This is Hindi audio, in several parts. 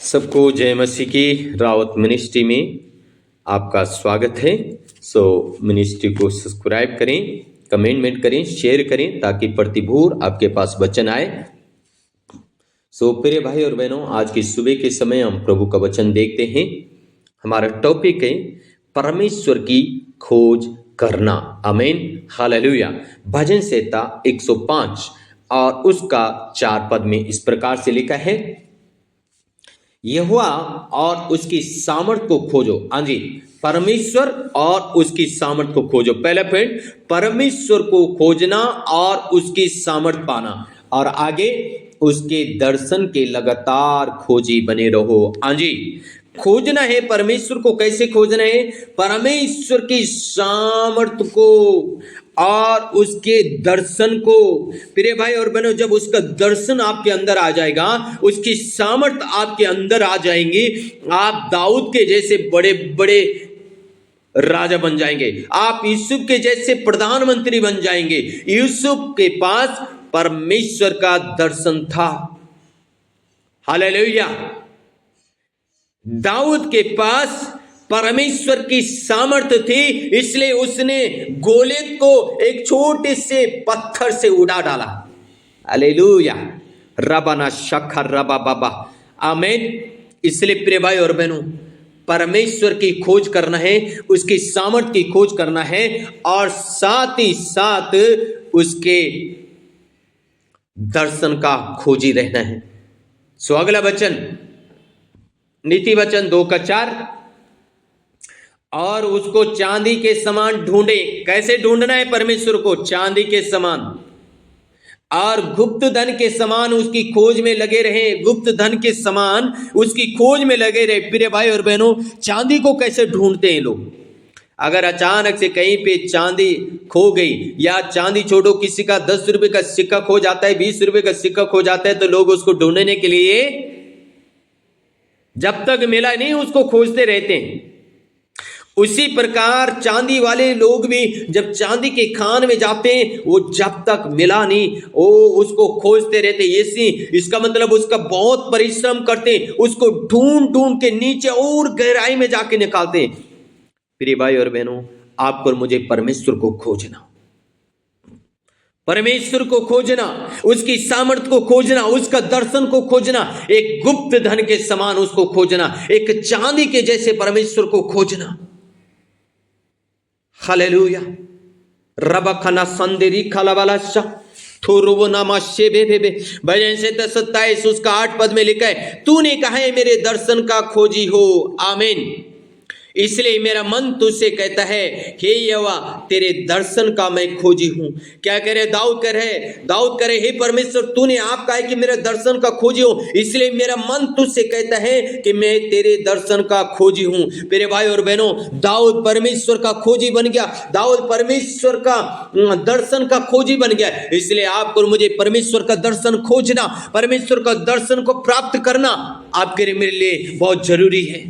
सबको जय मसीह की रावत मिनिस्ट्री में आपका स्वागत है। मिनिस्ट्री को सब्सक्राइब करें, कमेंट करें, शेयर करें ताकि प्रतिभूर आपके पास वचन आए। प्रिय भाई और बहनों, आज की सुबह के समय हम प्रभु का वचन देखते हैं। हमारा टॉपिक है परमेश्वर की खोज करना। आमीन, हालेलुया। भजन संहिता 105 और उसका 4 पद में इस प्रकार से लिखा है, यहोवा और उसकी सामर्थ को खोजो। हाँ जी, परमेश्वर और उसकी सामर्थ को खोजो। पहला पॉइंट, परमेश्वर को खोजना और उसकी सामर्थ पाना, और आगे उसके दर्शन के लगातार खोजी बने रहो। हाँ जी, खोजना है परमेश्वर को। कैसे खोजना है? परमेश्वर की सामर्थ को और उसके दर्शन को। प्रिय भाई और बहनों, जब उसका दर्शन आपके अंदर आ जाएगा, उसकी सामर्थ आपके अंदर आ जाएंगी, आप दाऊद के जैसे बड़े बड़े राजा बन जाएंगे। आप यूसुफ के जैसे प्रधानमंत्री बन जाएंगे। यूसुफ के पास परमेश्वर का दर्शन था। हालेलुया। दाऊद के पास परमेश्वर की सामर्थ्य थी, इसलिए उसने गोलियत को एक छोटे से पत्थर से उड़ा डाला। हालेलुया। रबाना शखर रबा बाबा। आमीन। इसलिए प्रिय भाई और बहनों, परमेश्वर की खोज करना है, उसकी सामर्थ्य की खोज करना है, और साथ ही साथ उसके दर्शन का खोजी रहना है। अगला वचन, नीति वचन 2:4, और उसको चांदी के समान ढूंढे। कैसे ढूंढना है परमेश्वर को? चांदी के समान, और गुप्त धन के समान उसकी खोज में लगे रहे। गुप्त धन के समान उसकी खोज में लगे रहे। प्रिय भाई और बहनों, चांदी को कैसे ढूंढते हैं लोग? अगर अचानक से कहीं पे चांदी खो गई, या चांदी छोड़ो, किसी का 10 रुपए का सिक्का खो जाता है, 20 रुपए का सिक्का खो जाता है, तो लोग उसको ढूंढने के लिए जब तक मिला नहीं उसको खोजते रहते हैं। उसी प्रकार चांदी वाले लोग भी जब चांदी के खान में जाते हैं, वो जब तक मिला नहीं वो उसको खोजते रहते। इसका मतलब उसका बहुत परिश्रम करते हैं, उसको ढूंढ ढूंढ के नीचे और गहराई में जाके निकालते हैं। प्रिय भाई और बहनों, आपको और मुझे परमेश्वर को खोजना, परमेश्वर को खोजना, उसकी सामर्थ्य को खोजना, उसका दर्शन को खोजना, एक गुप्त धन के समान उसको खोजना, एक चांदी के जैसे परमेश्वर को खोजना। हालेलुया। रबखना संदेरी खलावालाशा थोरुवो नामा शेबे बेबे। भजन से 27 उसका 8 पद में लिखा है, तूने कहा है मेरे दर्शन का खोजी हो। आमीन। इसलिए मेरा मन तुझसे कहता है, हे यहोवा, तेरे दर्शन का मैं खोजी हूं। क्या कह रहे? दाऊद कह रहे, हे परमेश्वर, तूने आप कहा है कि मेरे दर्शन का खोजी हूं, इसलिए मेरा मन तुझसे कहता है कि मैं तेरे दर्शन का खोजी हूं। मेरे भाई और बहनों, दाऊद परमेश्वर का खोजी बन गया। दाऊद परमेश्वर का दर्शन का खोजी बन गया। इसलिए आपको और मुझे परमेश्वर का दर्शन खोजना, परमेश्वर का दर्शन को प्राप्त करना आपके मेरे लिए बहुत जरूरी है।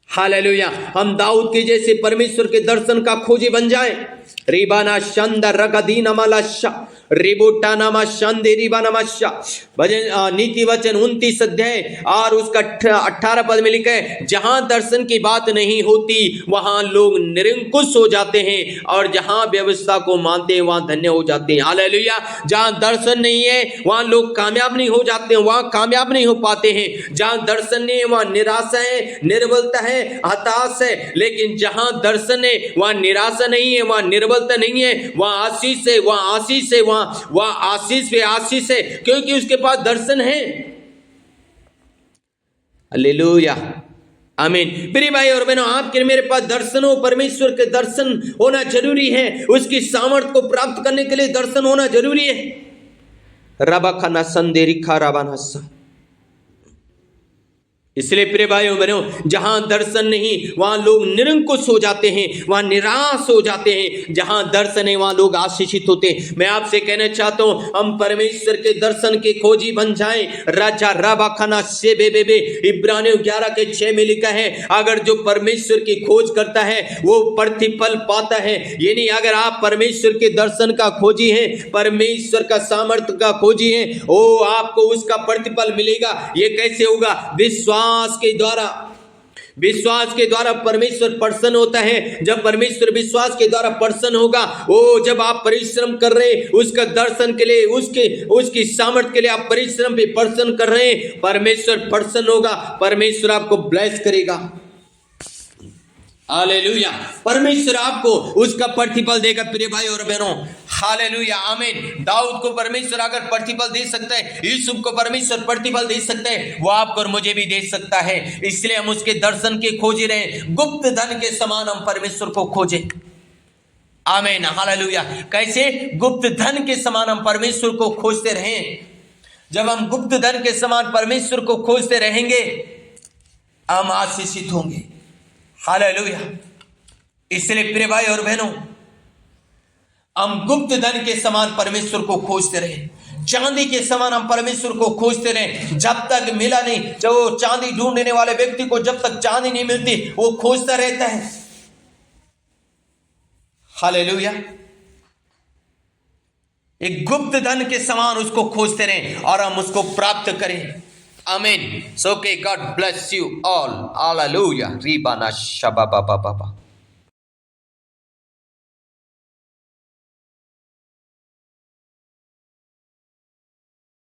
हालेलुया। हम दाऊद के जैसे परमेश्वर के दर्शन का खोजी बन जाए। रिबाना शंद रगदीना मालाशा रिबोटा नामा शंदे रिबानामाशा। भजन नीति वचन 29 अध्याय और उसका 18 पद में लिखा है, जहां दर्शन की बात नहीं होती वहां लोग निरंकुश हो जाते हैं, और जहां व्यवस्था को मानते हैं वहां धन्य हो जाते हैं। हालेलुया। जहां दर्शन नहीं है वहां लोग कामयाब नहीं हो जाते हैं, वहां कामयाब नहीं हो पाते हैं। जहां दर्शन नहीं है वहां निराशा है, निर्बलता है, हताश है। लेकिन जहां दर्शन है वहां निराशा नहीं है, वहां निर्बलता नहीं है, वहां आशीष है, वहां आशीष है, वहां आशीष पे आशीष है, क्योंकि उसके पास दर्शन है। हालेलुया। आमीन। प्रिय भाई और बहनों, आपके मेरे पास दर्शन हो, परमेश्वर के दर्शन होना जरूरी है। उसकी सामर्थ्य को प्राप्त करने के लिए दर्शन होना जरूरी है। रबा खना संदेरी खा रबानसा। इसलिए प्रिय भाइयों बहनों, जहां दर्शन नहीं वहां लोग निरंकुश हो जाते हैं, वहां निराश हो जाते हैं। जहां दर्शन है वहां लोग आशीषित होते हैं। मैं आपसे कहना चाहता हूं, हम परमेश्वर के दर्शन के खोजी बन जाएं। राजा राबा खाना से बेबे इब्रानियों 11:6 में लिखा है, अगर जो परमेश्वर की खोज करता है वो प्रतिफल पाता है। यानी अगर आप परमेश्वर के दर्शन का खोजी हैं, परमेश्वर का सामर्थ्य का खोजी हैं, ओ आपको उसका प्रतिफल मिलेगा। ये कैसे होगा? विश्वास के द्वारा परमेश्वर प्रसन्न होता है। जब परमेश्वर विश्वास के द्वारा प्रसन्न होगा, ओ जब आप परिश्रम कर रहे हैं उसका दर्शन के लिए, उसकी सामर्थ्य के लिए आप परिश्रम पे प्रसन्न कर रहे हैं, परमेश्वर प्रसन्न होगा, परमेश्वर आपको ब्लेस करेगा। हालेलुया। परमेश्वर आपको उसका प्रतिफल देगा प्रिय भाई और बहनों। हालेलुया, आमीन। दाऊद को परमेश्वर अगर प्रतिफल दे सकता है, यूसुफ को परमेश्वर प्रतिफल दे सकता है, वो आपको और मुझे भी दे सकता है। इसलिए हम उसके दर्शन के खोजे रहे, गुप्त धन के समान हम परमेश्वर को खोजे। आमीन, हालेलुया। कैसे? गुप्त धन के समान हम परमेश्वर को खोजते रहें। जब हम गुप्त धन के समान परमेश्वर को खोजते रहेंगे, हम आशीषित होंगे। हालेलुया। इसलिए प्रिय भाई और बहनों, हम गुप्त धन के समान परमेश्वर को खोजते रहे, चांदी के समान हम परमेश्वर को खोजते रहे। जब तक मिला नहीं, जो चांदी ढूंढने वाले व्यक्ति को जब तक चांदी नहीं मिलती वो खोजता रहता है। हालेलुया। एक गुप्त धन के समान उसको खोजते रहे और हम उसको प्राप्त करें। आमीन। So okay, God bless you all. Hallelujah. Ribana shababa baba.